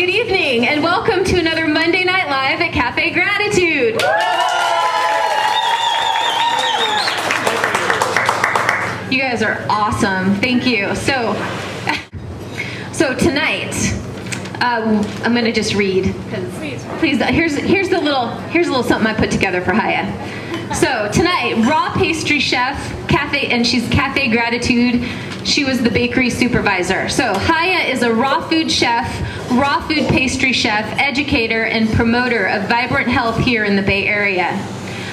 good evening, and welcome to another Monday Night Live at Cafe Gratitude. You guys are awesome. Thank you. So tonight, I'm going to just read. Please, here's a little something I put together for Chaya. So tonight, raw pastry chef, she's Cafe Gratitude. She was the bakery supervisor. So Chaya is a raw food chef, raw food pastry chef, educator, and promoter of vibrant health here in the Bay Area.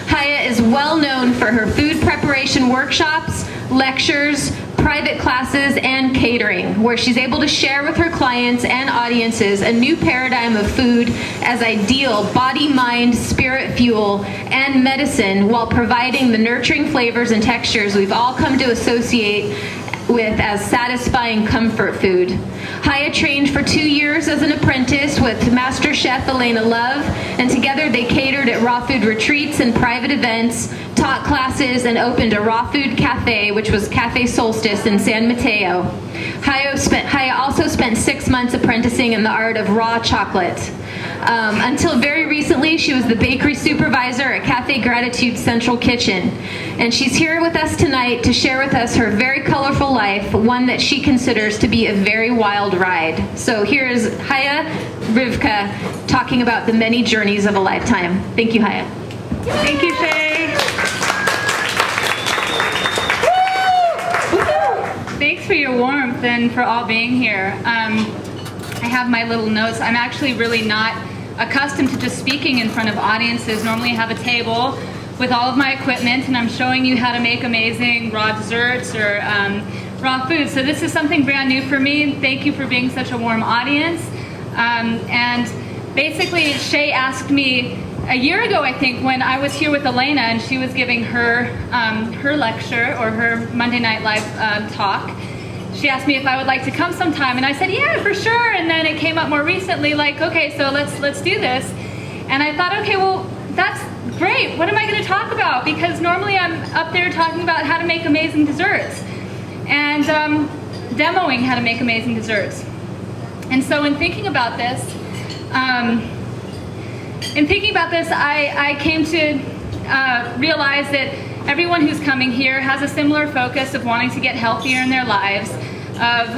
Chaya is well known for her food preparation workshops, lectures, private classes, and catering, where she's able to share with her clients and audiences a new paradigm of food as ideal body, mind, spirit fuel, and medicine, while providing the nurturing flavors and textures we've all come to associate with as satisfying comfort food. Chaya trained for 2 years as an apprentice with Master Chef Elena Love, and together they catered at raw food retreats and private events, taught classes, and opened a raw food cafe, which was Cafe Solstice in San Mateo. Chaya also spent 6 months apprenticing in the art of raw chocolate. Until very recently, she was the bakery supervisor at Cafe Gratitude Central Kitchen. And she's here with us tonight to share with us her very colorful life, one that she considers to be a very wild ride. So here is Chaya-Ryvka talking about the many journeys of a lifetime. Thank you, Chaya. Thank you, Shea. Thanks for your warmth and for all being here. I have my little notes. I'm actually really not accustomed to just speaking in front of audiences. Normally I have a table with all of my equipment and I'm showing you how to make amazing raw desserts or raw food. So this is something brand new for me. Thank you for being such a warm audience. And basically Shea asked me a year ago, I think, when I was here with Elena and she was giving her lecture or her Monday Night Live talk. She asked me if I would like to come sometime, and I said, yeah, for sure. And then it came up more recently, like, okay, so let's do this. And I thought, okay, well, that's great. What am I going to talk about? Because normally I'm up there talking about how to make amazing desserts and demoing how to make amazing desserts. And so in thinking about this, I came to realize that everyone who's coming here has a similar focus of wanting to get healthier in their lives, of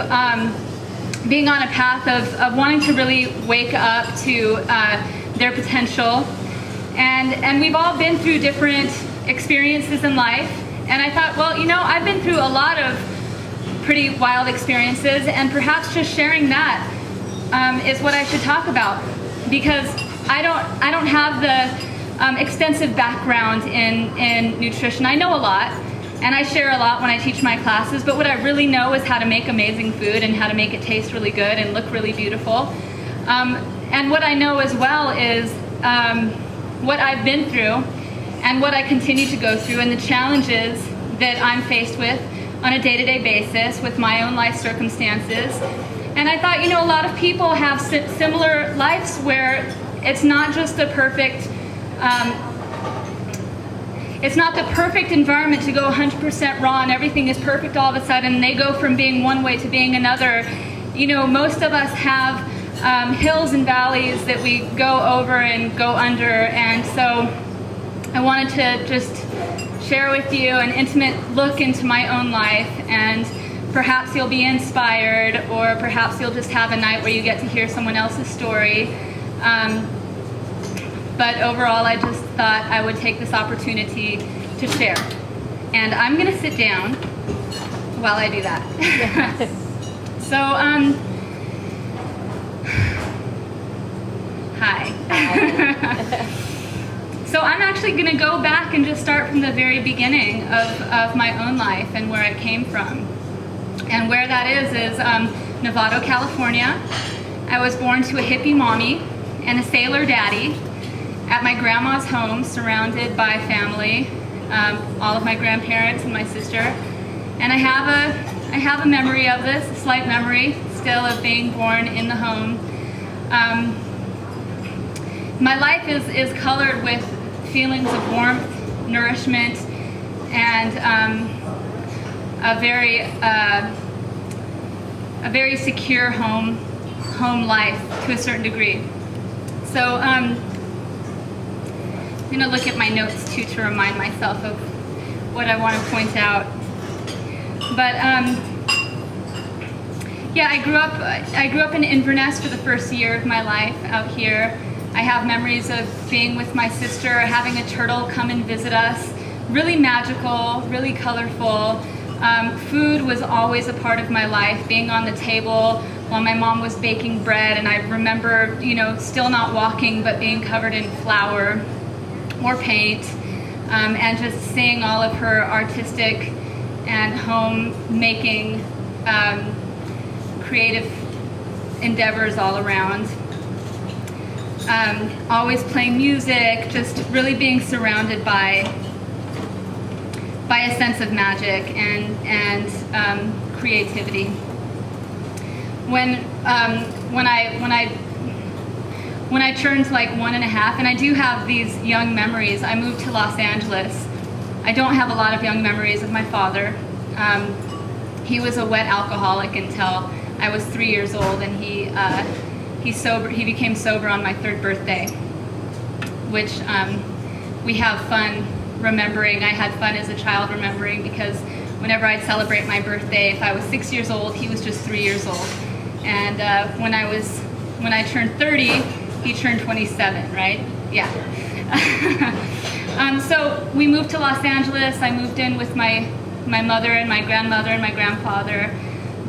being on a path of wanting to really wake up to their potential. And we've all been through different experiences in life. And I thought, well, you know, I've been through a lot of pretty wild experiences, and perhaps just sharing that is what I should talk about, because I don't have the extensive background in nutrition. I know a lot, and I share a lot when I teach my classes, but what I really know is how to make amazing food and how to make it taste really good and look really beautiful. And what I know as well is what I've been through and what I continue to go through and the challenges that I'm faced with on a day-to-day basis with my own life circumstances. And I thought, you know, a lot of people have similar lives where it's not just the perfect it's not the perfect environment to go 100% raw and everything is perfect all of a sudden. They go from being one way to being another. You know, most of us have hills and valleys that we go over and go under. And so I wanted to just share with you an intimate look into my own life, and perhaps you'll be inspired, or perhaps you'll just have a night where you get to hear someone else's story. But overall, I just thought I would take this opportunity to share. And I'm going to sit down while I do that. So, hi. So I'm actually going to go back and just start from the very beginning of my own life and where I came from. And where that is Novato, California. I was born to a hippie mommy and a sailor daddy at my grandma's home, surrounded by family, all of my grandparents and my sister. And I have a memory of this, a slight memory still of being born in the home. My life is colored with feelings of warmth, nourishment, and a very secure home home life to a certain degree. So I'm gonna look at my notes too to remind myself of what I want to point out. But yeah, I grew up in Inverness for the first year of my life out here. I have memories of being with my sister, having a turtle come and visit us. Really magical, really colorful. Food was always a part of my life, being on the table while my mom was baking bread, and I remember, still not walking, but being covered in flour or paint, and just seeing all of her artistic and homemaking creative endeavors all around. Always playing music, just really being surrounded by a sense of magic and creativity. When I turned like 1.5, and I do have these young memories. I moved to Los Angeles. I don't have a lot of young memories of my father. He was a wet alcoholic until I was 3 years old, and he became sober on my 3rd birthday, which we have fun remembering. I had fun as a child remembering, because whenever I'd celebrate my birthday, if I was 6 years old, he was just 3 years old. And when I turned 30, he turned 27, right? Yeah. So we moved to Los Angeles. I moved in with my mother and my grandmother and my grandfather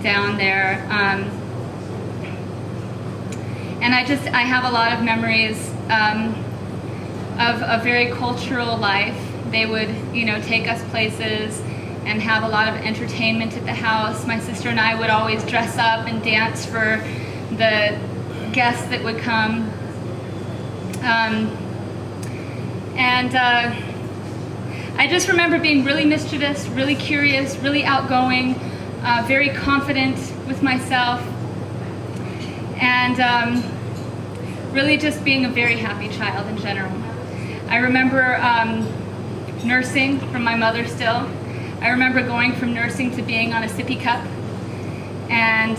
down there. And I have a lot of memories of a very cultural life. They would, take us places and have a lot of entertainment at the house. My sister and I would always dress up and dance for the guests that would come. I just remember being really mischievous, really curious, really outgoing, very confident with myself, and really just being a very happy child in general. I remember nursing from my mother still. I remember going from nursing to being on a sippy cup, and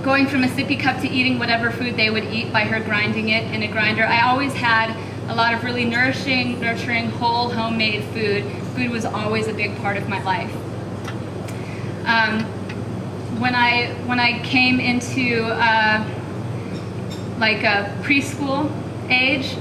going from a sippy cup to eating whatever food they would eat by her grinding it in a grinder. I always had a lot of really nurturing, whole, homemade food. Food was always a big part of my life. When I came into like a preschool age,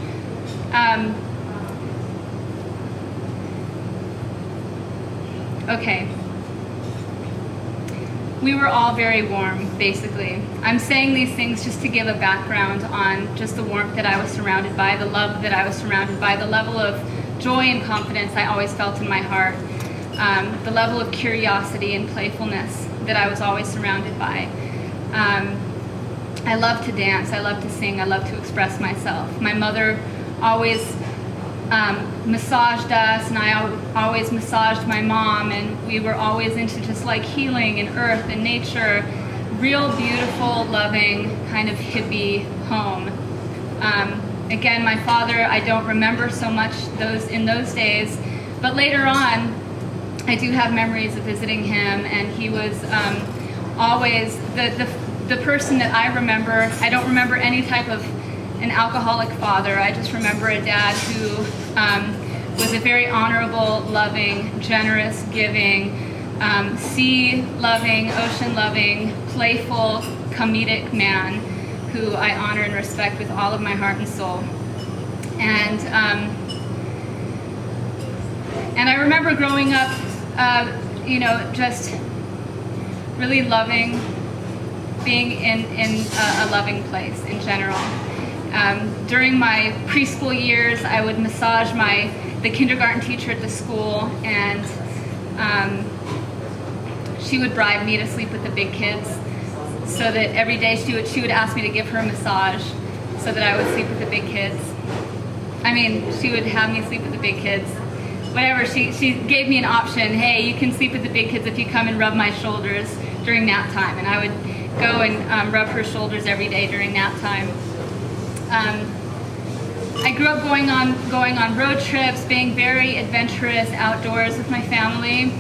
we were all very warm, basically. I'm saying these things just to give a background on just the warmth that I was surrounded by, the love that I was surrounded by, the level of joy and confidence I always felt in my heart, the level of curiosity and playfulness that I was always surrounded by. I love to dance, I love to sing, I love to express myself. My mother always massaged us, and I always massaged my mom, and we were always into just like healing and earth and nature. Real beautiful, loving, kind of hippie home. Again, my father, I don't remember so much in those days, but later on, I do have memories of visiting him, and he was always the person that I remember. I don't remember any type of an alcoholic father. I just remember a dad who was a very honorable, loving, generous, giving, sea-loving, ocean-loving, playful, comedic man who I honor and respect with all of my heart and soul. And I remember growing up, just really loving being in a loving place in general. During my preschool years, I would massage the kindergarten teacher at the school, and she would bribe me to sleep with the big kids, so that every day she would ask me to give her a massage so that I would sleep with the big kids. I mean, she would have me sleep with the big kids. Whatever, she gave me an option. Hey, you can sleep with the big kids if you come and rub my shoulders during nap time. And I would go and rub her shoulders every day during nap time. I grew up going on road trips, being very adventurous outdoors with my family.